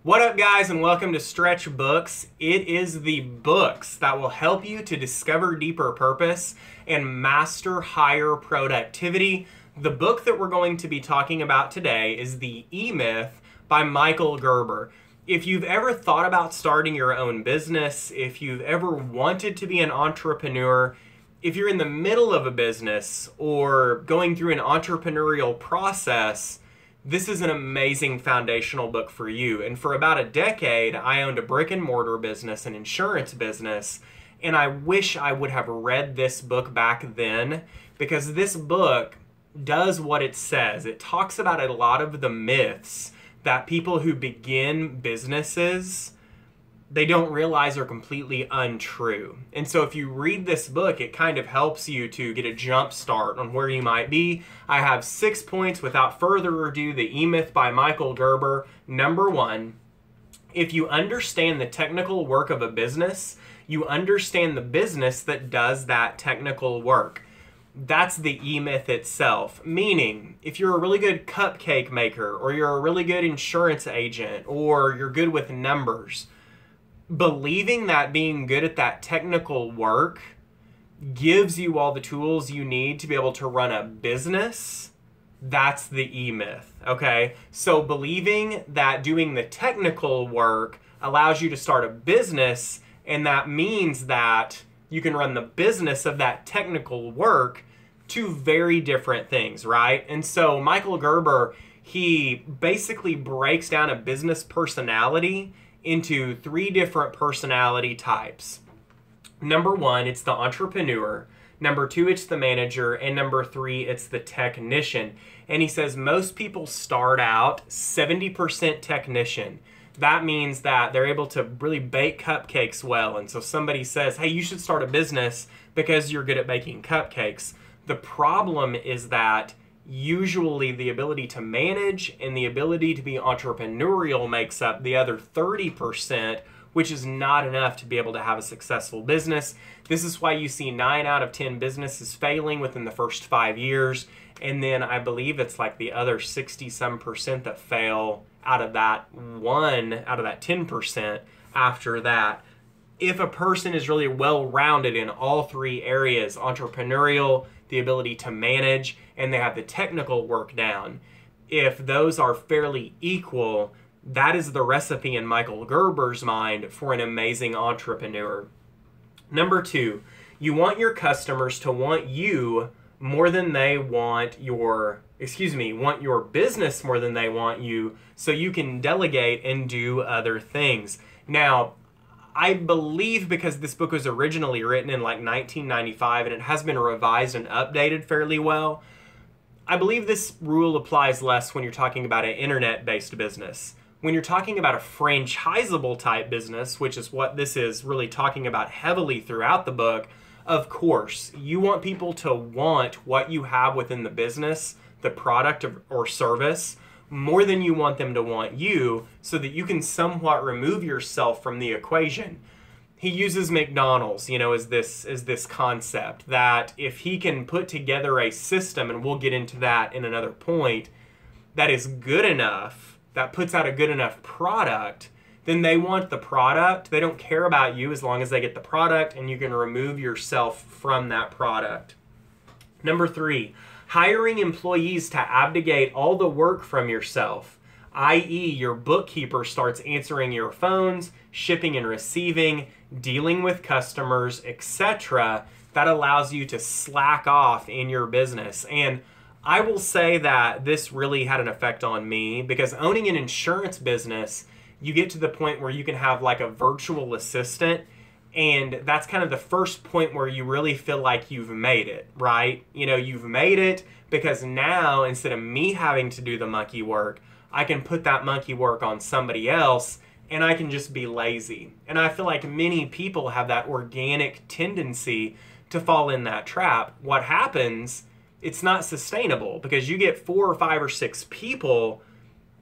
What up, guys, and welcome to Stretch Books. It is the books that will help you to discover deeper purpose and master higher productivity. The book that we're going to be talking about today is The E-Myth by Michael Gerber. If you've ever thought about starting your own business, if you've ever wanted to be an entrepreneur, if you're in the middle of a business or going through an entrepreneurial process, this is an amazing foundational book for you. And for about a decade, I owned a brick and mortar business, an insurance business, and I wish I would have read this book back then, because this book does what it says. It talks about a lot of the myths that people who begin businesses, they don't realize are completely untrue. And so if you read this book, it kind of helps you to get a jump start on where you might be. I have 6 points. Without further ado, The E-Myth by Michael Gerber. Number 1, if you understand the technical work of a business, you understand the business that does that technical work. That's the E-Myth itself. Meaning, if you're a really good cupcake maker, or you're a really good insurance agent, or you're good with numbers, believing that being good at that technical work gives you all the tools you need to be able to run a business, that's the E-Myth, okay? So believing that doing the technical work allows you to start a business, and that means that you can run the business of that technical work, two very different things, right? And so Michael Gerber, he basically breaks down a business personality into 3 different personality types. Number 1, it's the entrepreneur. Number 2, it's the manager. And number 3, it's the technician. And he says most people start out 70% technician. That means that they're able to really bake cupcakes well. And so somebody says, hey, you should start a business because you're good at baking cupcakes. The problem is that usually the ability to manage and the ability to be entrepreneurial makes up the other 30%, which is not enough to be able to have a successful business. This is why you see 9 out of 10 businesses failing within the first 5 years. And then I believe it's like the other 60-some% that fail out of that 10% after that. If a person is really well-rounded in all 3 areas, entrepreneurial, the ability to manage, and they have the technical work down, if those are fairly equal, that is the recipe in Michael Gerber's mind for an amazing entrepreneur. Number 2, you want your customers to want you more than they want your business more than they want you, so you can delegate and do other things. Now, I believe because this book was originally written in like 1995 and it has been revised and updated fairly well, I believe this rule applies less when you're talking about an internet-based business. When you're talking about a franchisable type business, which is what this is really talking about heavily throughout the book, of course, you want people to want what you have within the business, the product or service, more than you want them to want you, so that you can somewhat remove yourself from the equation. He uses McDonald's, as this concept that if he can put together a system, and we'll get into that in another point, that is good enough, that puts out a good enough product, then they want the product. They don't care about you as long as they get the product, and you can remove yourself from that product. Number 3, hiring employees to abdicate all the work from yourself, i.e. your bookkeeper starts answering your phones, shipping and receiving, dealing with customers, etc. That allows you to slack off in your business. And I will say that this really had an effect on me, because owning an insurance business, you get to the point where you can have like a virtual assistant, and that's kind of the first point where you really feel like you've made it, right? You've made it because now instead of me having to do the monkey work, I can put that monkey work on somebody else, and I can just be lazy. And I feel like many people have that organic tendency to fall in that trap. What happens, it's not sustainable, because you get 4 or 5 or 6 people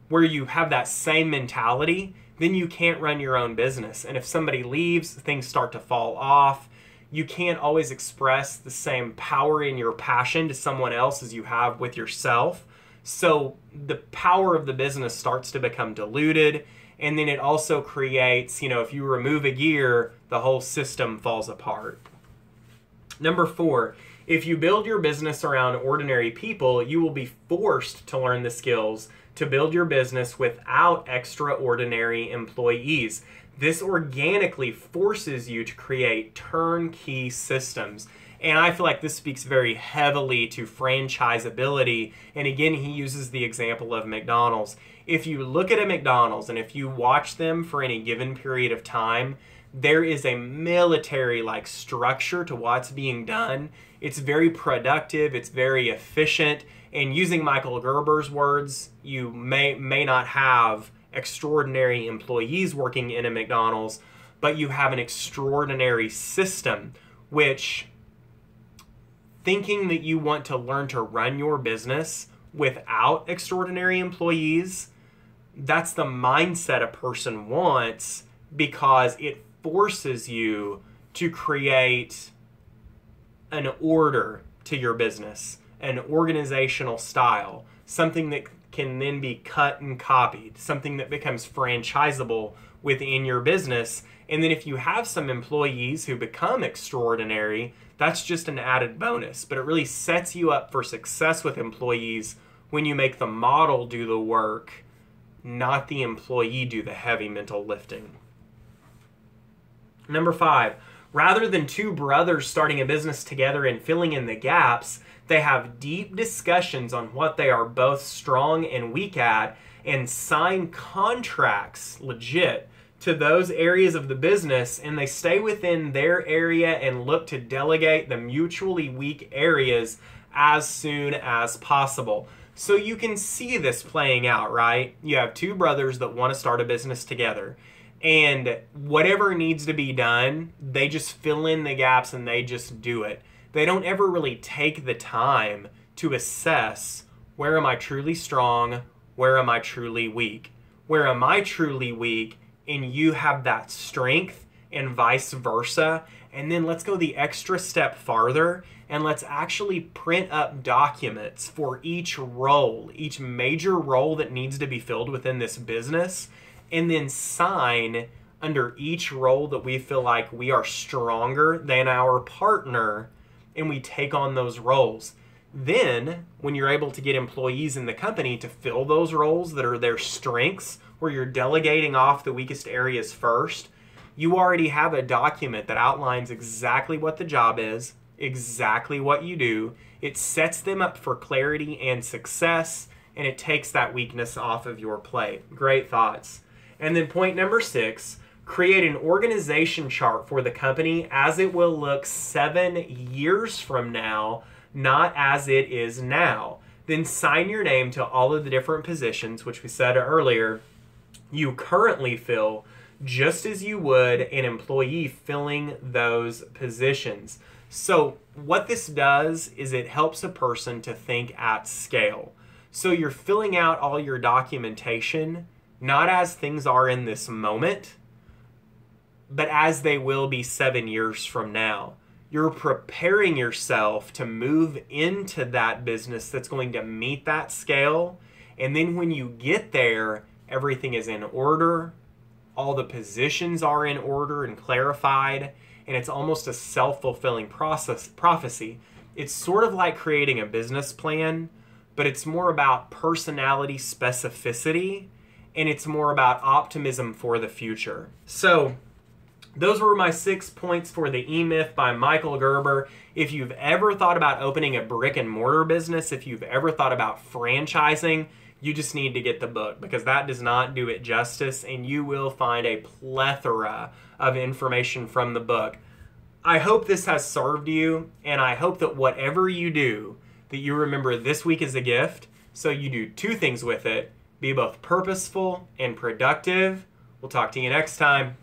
where you have that same mentality, then you can't run your own business. And if somebody leaves, things start to fall off. You can't always express the same power in your passion to someone else as you have with yourself. So the power of the business starts to become diluted, And then it also creates, if you remove a gear, the whole system falls apart. Number 4, if you build your business around ordinary people, you will be forced to learn the skills to build your business without extraordinary employees. This organically forces you to create turnkey systems. And I feel like this speaks very heavily to franchisability. And again, he uses the example of McDonald's. If you look at a McDonald's and if you watch them for any given period of time, there is a military-like structure to what's being done. It's very productive, it's very efficient, and using Michael Gerber's words, you may not have extraordinary employees working in a McDonald's, but you have an extraordinary system, which thinking that you want to learn to run your business without extraordinary employees, that's the mindset a person wants, because it forces you to create an order to your business, an organizational style, something that can then be cut and copied, something that becomes franchisable within your business. And then if you have some employees who become extraordinary, that's just an added bonus. But it really sets you up for success with employees when you make the model do the work, not the employee do the heavy mental lifting. Number 5, rather than two brothers starting a business together and filling in the gaps, they have deep discussions on what they are both strong and weak at and sign contracts, legit, to those areas of the business, and they stay within their area and look to delegate the mutually weak areas as soon as possible. So you can see this playing out, right? You have two brothers that want to start a business together. And whatever needs to be done, they just fill in the gaps and they just do it. They don't ever really take the time to assess, where am I truly strong? Where am I truly weak? Where am I truly weak? And you have that strength, and vice versa. And then let's go the extra step farther and let's actually print up documents for each role, each major role that needs to be filled within this business, and then sign under each role that we feel like we are stronger than our partner, and we take on those roles. Then, when you're able to get employees in the company to fill those roles that are their strengths, where you're delegating off the weakest areas first, you already have a document that outlines exactly what the job is, exactly what you do. It sets them up for clarity and success, and it takes that weakness off of your plate. Great thoughts. And then point number 6, create an organization chart for the company as it will look 7 years from now, not as it is now. Then sign your name to all of the different positions, which we said earlier, you currently fill, just as you would an employee filling those positions. So what this does is it helps a person to think at scale. So you're filling out all your documentation not as things are in this moment, but as they will be 7 years from now. You're preparing yourself to move into that business that's going to meet that scale. And then when you get there, everything is in order. All the positions are in order and clarified. And it's almost a self-fulfilling prophecy. It's sort of like creating a business plan, but it's more about personality specificity, and it's more about optimism for the future. So those were my 6 points for the E-Myth by Michael Gerber. If you've ever thought about opening a brick and mortar business, if you've ever thought about franchising, you just need to get the book, because that does not do it justice, and you will find a plethora of information from the book. I hope this has served you, and I hope that whatever you do, that you remember this week is a gift, so you do 2 things with it. Be both purposeful and productive. We'll talk to you next time.